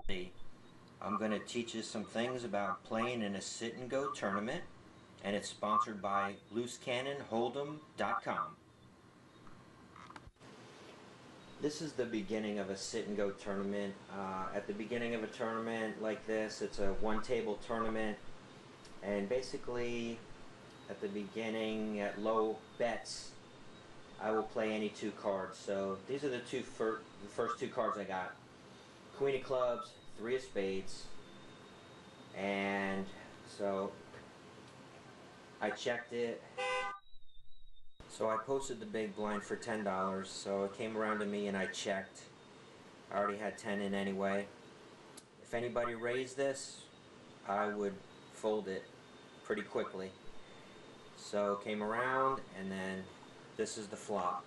I'm going to teach you some things about playing in a sit-and-go tournament, and it's sponsored by LooseCannonHold'em.com. This is the beginning of a sit-and-go tournament. At the beginning of a tournament like this, it's a one-table tournament, and basically at the beginning, at low bets, I will play any two cards. So these are the first two cards I got. Queen of clubs, three of spades, and so I checked it. So I posted the big blind for $10, so it came around to me and I checked. I already had 10 in anyway. If anybody raised this, I would fold it pretty quickly. So it came around, and then this is the flop.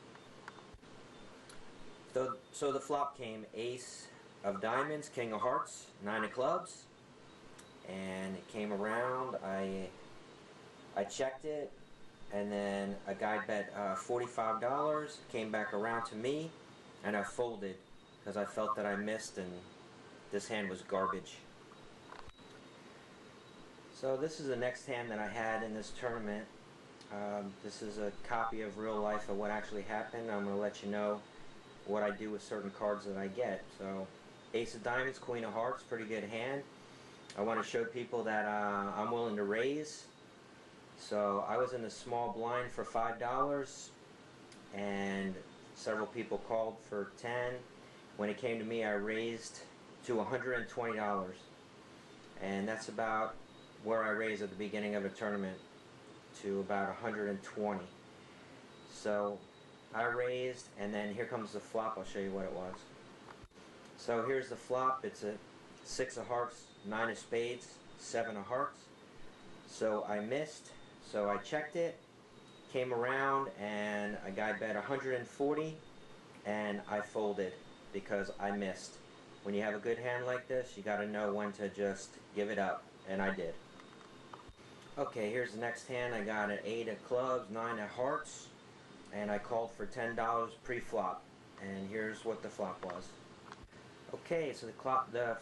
So the flop came ace of diamonds, king of hearts, nine of clubs, and it came around. I checked it, and then a guy bet $45, came back around to me, and I folded because I felt that I missed and this hand was garbage. So this is the next hand that I had in this tournament. This is a copy of real life of what actually happened. I'm going to let you know what I do with certain cards that I get. So ace of diamonds, queen of hearts, pretty good hand. I want to show people that I'm willing to raise. So I was in the small blind for $5, and several people called for 10. When it came to me, I raised to $120, and that's about where I raised at the beginning of a tournament, to about 120. So I raised, and then here comes the flop. I'll show you what it was. So here's the flop. It's a six of hearts, nine of spades, seven of hearts. So I missed. So I checked it, came around, and a guy bet 140, and I folded because I missed. When you have a good hand like this, you got to know when to just give it up, and I did. Okay, here's the next hand. I got an eight of clubs, nine of hearts, and I called for $10 pre-flop, and here's what the flop was. Okay, so the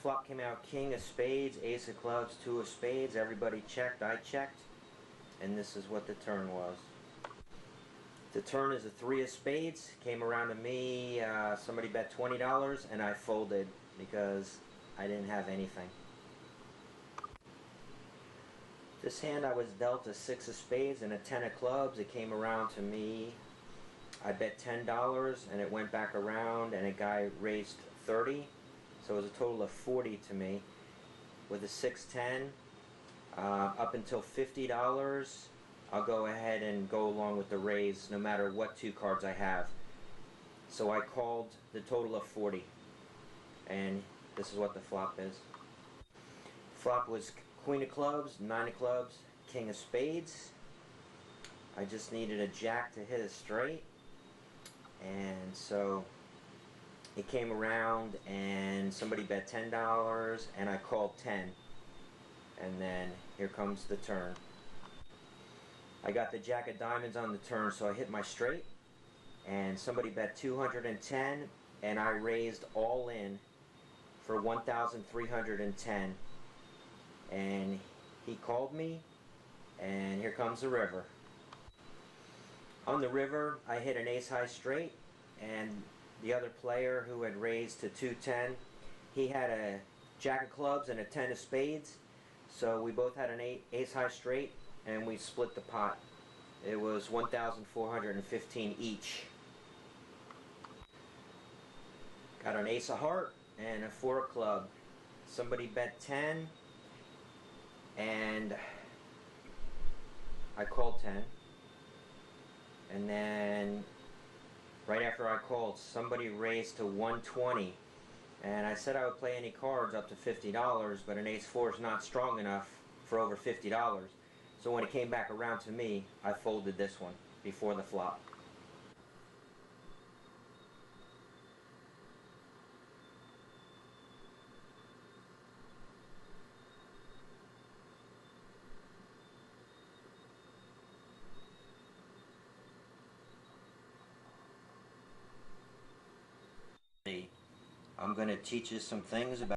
flop came out king of spades, ace of clubs, two of spades. Everybody checked, I checked, and this is what the turn was. The turn is a three of spades. Came around to me, somebody bet $20, and I folded because I didn't have anything. This hand I was dealt a six of spades and a 10 of clubs. It came around to me. I bet $10, and it went back around, and a guy raised 30, so it was a total of 40 to me. With a 6-10, up until $50, I'll go ahead and go along with the raise no matter what two cards I have. So I called the total of 40, and this is what the flop is. Flop was queen of clubs, nine of clubs, king of spades. I just needed a jack to hit a straight, and so it came around and somebody bet $10, and I called 10, and then here comes the turn. I got the jack of diamonds on the turn, so I hit my straight, and somebody bet 210, and I raised all in for 1,310, and he called me, and here comes the river. On the river, I hit an ace high straight, and the other player who had raised to 210, he had a jack of clubs and a 10 of spades, so we both had an ace high straight, and we split the pot. It was 1,415 each. Got an ace of heart and a four of club. Somebody bet 10, and I called 10, and then right after I called, somebody raised to 120, and I said I would play any cards up to $50, but an ace-4 is not strong enough for over $50. So when it came back around to me, I folded this one before the flop. I'm going to teach you some things about